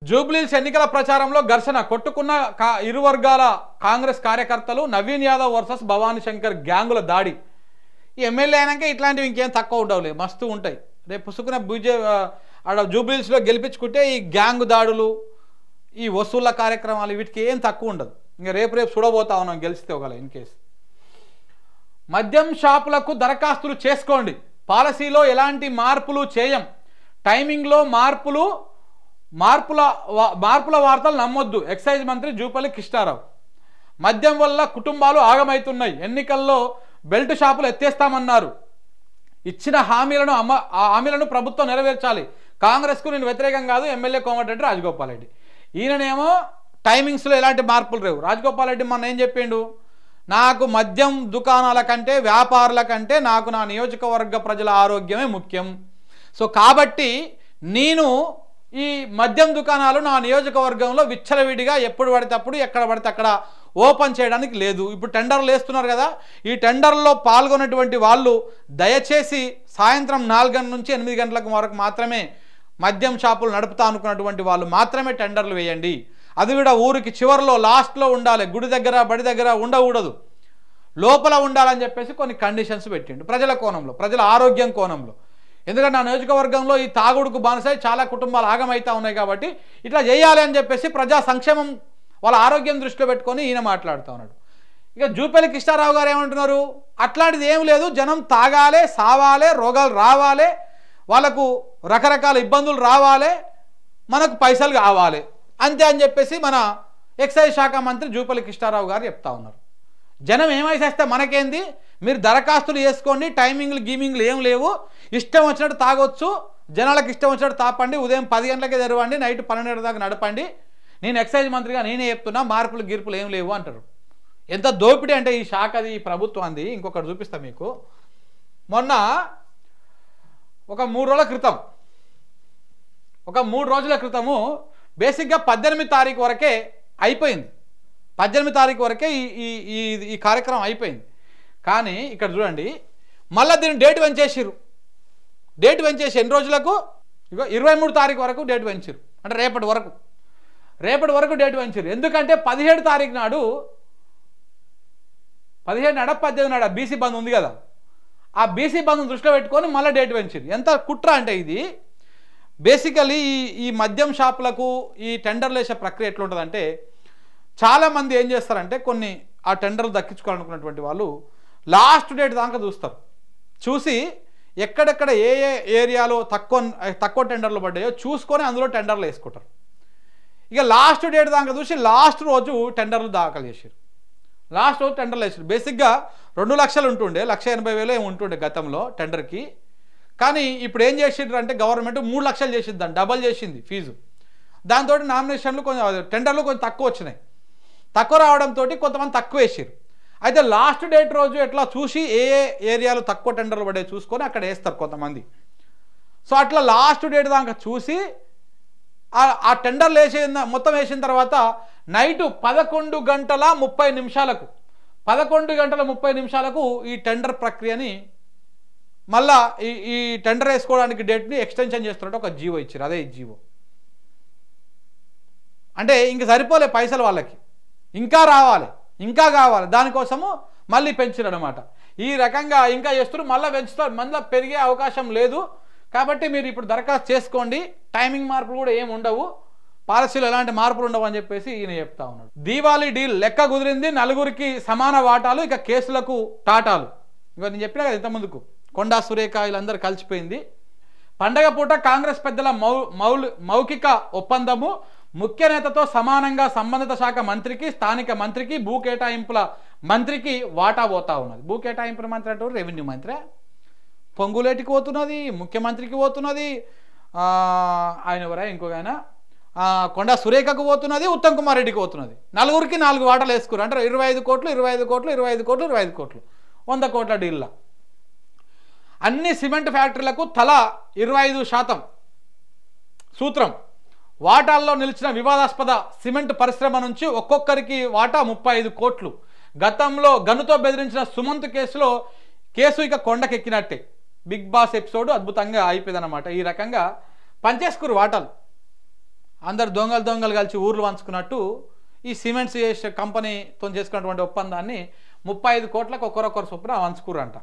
జూబ్లీహిల్స్ ఎన్నికల ప్రచారంలో ఘర్షణ కొట్టుకున్న ఇరు వర్గాల కాంగ్రెస్ కార్యకర్తలు. నవీన్ యాదవ్ వర్సెస్ భవానీ శంకర్ గ్యాంగుల దాడి. ఈ ఎమ్మెల్యే అయినాక ఇట్లాంటివి ఇంకేం తక్కువ ఉండవులే, మస్తు ఉంటాయి. రేపు పుసుకున్న ఆడ జూబ్లీహిల్స్లో గెలిపించుకుంటే ఈ గ్యాంగు దాడులు, ఈ వసూళ్ల కార్యక్రమాలు వీటికి ఏం తక్కువ ఉండదు. ఇంకా రేపు చూడబోతా ఉన్నాం గెలిస్తే ఒకవేళ ఇన్ కేసు. మద్యం షాపులకు దరఖాస్తులు చేసుకోండి, పాలసీలో ఎలాంటి మార్పులు చేయం, టైమింగ్లో మార్పుల వార్తలు నమ్మొద్దు, ఎక్సైజ్ మంత్రి జూపల్లి కృష్ణారావు. మద్యం వల్ల కుటుంబాలు ఆగమవుతున్నాయి, ఎన్నికల్లో బెల్ట్ షాపులు ఎత్తేస్తామన్నారు, ఇచ్చిన హామీలను ప్రభుత్వం నెరవేర్చాలి, కాంగ్రెస్కు నేను వ్యతిరేకం కాదు, ఎమ్మెల్యే కోమటిరెడ్డి రాజగోపాల్ రెడ్డి. ఈయననేమో టైమింగ్స్లో ఎలాంటి మార్పులు లేవు. రాజగోపాల్ రెడ్డి మొన్న ఏం చెప్పిండు, నాకు మద్యం దుకాణాల కంటే వ్యాపారుల కంటే నాకు నా నియోజకవర్గ ప్రజల ఆరోగ్యమే ముఖ్యం. సో కాబట్టి నేను ఈ మద్యం దుకాణాలు నా నియోజకవర్గంలో విచ్చలవిడిగా ఎప్పుడు పడితే అప్పుడు ఎక్కడ పడితే అక్కడ ఓపెన్ చేయడానికి లేదు. ఇప్పుడు టెండర్లు వేస్తున్నారు కదా, ఈ టెండర్లో పాల్గొన్నటువంటి వాళ్ళు దయచేసి సాయంత్రం 4 గంటల నుంచి 8 గంటల వరకు మాత్రమే మద్యం షాపులు నడుపుతా అనుకున్నటువంటి వాళ్ళు మాత్రమే టెండర్లు వేయండి. అది కూడా ఊరికి చివరిలో లాస్ట్లో ఉండాలి, గుడి దగ్గర బడి దగ్గర ఉండకూడదు, లోపల ఉండాలని చెప్పేసి కొన్ని కండిషన్స్ పెట్టిండు ప్రజల కోణంలో, ప్రజల ఆరోగ్యం కోణంలో. ఎందుకంటే నా నియోజకవర్గంలో ఈ తాగుడుకు బానిసై చాలా కుటుంబాలు ఆగమవుతా ఉన్నాయి కాబట్టి ఇట్లా చేయాలి అని చెప్పేసి ప్రజా సంక్షేమం వాళ్ళ ఆరోగ్యం దృష్టిలో పెట్టుకొని ఈయన మాట్లాడుతూ ఉన్నాడు. ఇక జూపల్లి కృష్ణారావు గారు ఏమంటున్నారు, అట్లాంటిది ఏం లేదు, జనం తాగాలే, సావాలే, రోగాలు రావాలే, వాళ్ళకు రకరకాల ఇబ్బందులు రావాలే, మనకు పైసలు కావాలి అంతే అని చెప్పేసి మన ఎక్సైజ్ శాఖ మంత్రి జూపల్లి కృష్ణారావు గారు చెప్తా ఉన్నారు. జనం ఏమైసేస్తే మనకేంది, మీరు దరఖాస్తులు చేసుకోండి, టైమింగ్లు గీమింగ్లు ఏం లేవు, ఇష్టం వచ్చినట్టు తాగొచ్చు, జనాలకు ఇష్టం వచ్చినట్టు తాపండి, ఉదయం 10 గంటలకే తెరవండి, నైట్ 12 దాకా నడపండి, నేను ఎక్సైజ్ మంత్రిగా నేనే చెప్తున్నా, మార్పులు గిర్పులు ఏం లేవు అంటారు. ఎంత దోపిడీ అంటే ఈ శాఖది, ఈ ప్రభుత్వం అంది. ఇంకొకటి చూపిస్తా మీకు. మొన్న ఒక 3 రోజుల క్రితము బేసిక్గా 18 తారీఖు వరకే అయిపోయింది. 18 తారీఖు వరకే ఈ కార్యక్రమం అయిపోయింది. కానీ ఇక్కడ చూడండి, మళ్ళీ దీన్ని డేట్ పెంచేసిర్రు. డేట్ పెంచేసి ఎన్ని రోజులకు, ఇగో 23 తారీఖు వరకు డేట్ పెంచారు. అంటే రేపటి వరకు డేట్ పెంచారు. ఎందుకంటే 17 తారీఖు నాడు 18 నాడు బీసీ బంద్ ఉంది కదా, ఆ బీసీ బంద్ దృష్టిలో పెట్టుకొని మళ్ళీ డేట్ పెంచారు. ఎంత కుట్ర అంటే ఇది. బేసికలీ ఈ మద్యం షాపులకు ఈ టెండర్లు వేసే ప్రక్రియ ఎట్లుంటుందంటే, చాలామంది ఏం చేస్తారంటే కొన్ని ఆ టెండర్లు దక్కించుకోవాలనుకున్నటువంటి వాళ్ళు లాస్ట్ డేట్ దాకా చూస్తారు. చూసి ఎక్కడెక్కడ ఏ ఏరియాలో తక్కువ టెండర్లు పడ్డాయో చూసుకొని అందులో టెండర్లు వేసుకుంటారు. ఇక లాస్ట్ డేట్ దాకా చూసి లాస్ట్ రోజు టెండర్లు దాఖలు చేశారు. లాస్ట్ రోజు టెండర్లు వేసారు. బేసిక్గా 2 లక్షలు ఉంటుండే, 1,80,000 ఏమి ఉంటుండే గతంలో టెండర్కి. కానీ ఇప్పుడు ఏం చేసిండ్రు అంటే గవర్నమెంట్ 3 లక్షలు చేసింది, దాన్ని డబల్ చేసింది ఫీజు. దాంతో నామినేషన్లు టెండర్లు కొంచెం తక్కువ వచ్చినాయి. తక్కువ రావడంతో కొంతమంది తక్కువ వేసారు. అయితే లాస్ట్ డేట్ రోజు ఎట్లా చూసి ఏ ఏరియాలో తక్కువ టెండర్లు పడే చూసుకొని అక్కడ వేస్తారు కొంతమంది. సో అట్లా లాస్ట్ డేట్ దాకా చూసి ఆ టెండర్లు మొత్తం వేసిన తర్వాత నైటు 11 గంటల 30 నిమిషాలకు ఈ టెండర్ ప్రక్రియని మళ్ళా ఈ టెండర్ వేసుకోవడానికి డేట్ని ఎక్స్టెన్షన్ చేస్తున్నట్టు ఒక జీవో ఇచ్చారు. అదే ఈ జీవో అంటే ఇంక సరిపోలే పైసలు, వాళ్ళకి ఇంకా రావాలి, ఇంకా కావాలి, దానికోసము మళ్ళీ పెంచారు అనమాట. ఈ రకంగా ఇంకా చేస్తారు, మళ్ళీ పెంచుతారు, మళ్ళీ పెరిగే అవకాశం లేదు. కాబట్టి మీరు ఇప్పుడు దరఖాస్తు చేసుకోండి, టైమింగ్ మార్పులు కూడా ఏమి ఉండవు, పాలసీలో ఎలాంటి మార్పులు ఉండవు అని చెప్పేసి ఈయన చెప్తా ఉన్నాడు. దీవాళీ డీల్ లెక్క కుదిరింది, 4గురికి సమాన వాటాలు, ఇక కేసులకు టాటాలు. ఇక నేను చెప్పినా కదా ఇంతకుముందుకు, కొండా సురేఖ వీళ్ళందరూ కలిసిపోయింది. పండగ పూట కాంగ్రెస్ పెద్దల మౌఖిక ఒప్పందము, ముఖ్య నేతతో సమానంగా సంబంధిత శాఖ మంత్రికి, స్థానిక మంత్రికి, భూ కేటాయింపుల మంత్రికి వాటా పోతా ఉన్నది. భూ కేటాయింపుల మంత్రి అంటే రెవెన్యూ మంత్రి, పొంగులేటికి పోతున్నది, ముఖ్యమంత్రికి పోతున్నది, ఆయన ఎవరా ఇంకొక ఆయన కొండా సురేఖకు పోతున్నది, ఉత్తమ్ కుమార్ రెడ్డికి పోతున్నది. 4గురికి 4 వాటాలు వేసుకున్నారు. అంటే 25 కోట్లు 25 కోట్లు 25 కోట్లు 25 కోట్లు 100 కోట్ల డీల్లా. అన్ని సిమెంట్ ఫ్యాక్టరీలకు తలా 25% సూత్రం. వాటాల్లో నిలిచిన వివాదాస్పద సిమెంట్ పరిశ్రమ నుంచి ఒక్కొక్కరికి వాటా 35 కోట్లు. గతంలో గనుతో బెదిరించిన సుమంత్ కేసు ఇక కొండకెక్కినట్టే. బిగ్ బాస్ ఎపిసోడ్ అద్భుతంగా అయిపోయిందన్నమాట. ఈ రకంగా పంచేసుకురు వాటాలు. అందరు దొంగలు కలిసి ఊర్లు పంచుకున్నట్టు ఈ సిమెంట్స్ కంపెనీతో చేసుకున్నటువంటి ఒప్పందాన్ని 35 కోట్లకు ఒకరొకరు చొప్పున పంచుకురంట.